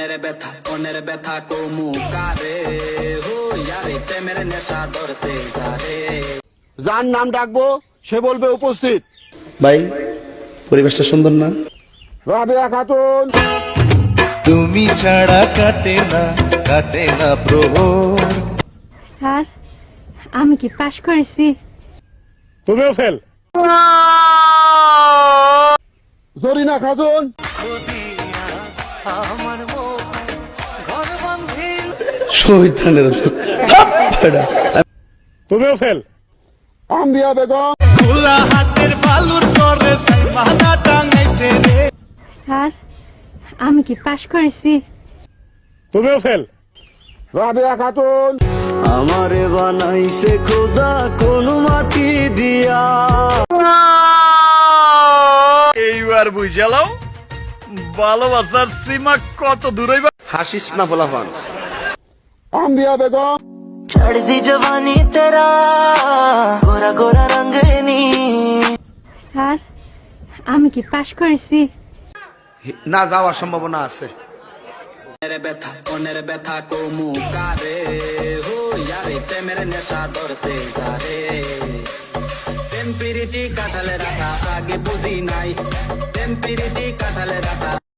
मेरे व्यथा को मुकारे हो यारे ते मेरे नेशा धरते सारे যার নাম ডাকবো সে বলবে উপস্থিত। ভাই পরিবেশটা সুন্দর না? রাবেয়া খাতুন। তুমি ছাড়া কাটে না প্রহর। স্যার আমি কি পাশ করেছি? তুমিও ফেল। জরিনা খাতুন। শহীদানের তুমিও ফেল। আম্বিয়া বেগম। খোলা হাতের বালুর সরে সাইমানা টাঙাইছে রে। স্যার আমি কি পাশ করেছি? তুমিও ফেল। রাবেয়া খাতুন। আমারে বানাইছে খোদা কোন মাটি দিয়া। এইবার বুঝালাও ভালোবাসার সীমা কত দূরে। হাসিস না বলাবান। আম্বিয়া বেগম। চড়দি জবানি তেরা গোরা গোরা রঙ্গিনী। স্যার আমি কি পাশ করেছি? না, যাওয়ার সম্ভাবনা আছে। मेरे व्यथा को मुकारे हो यारे ते मेरे नेशा धरते सारे प्रेम प्रीति काटाले राखा आगे बुझी নাই প্রেম প্রীতি কাটালে রাখা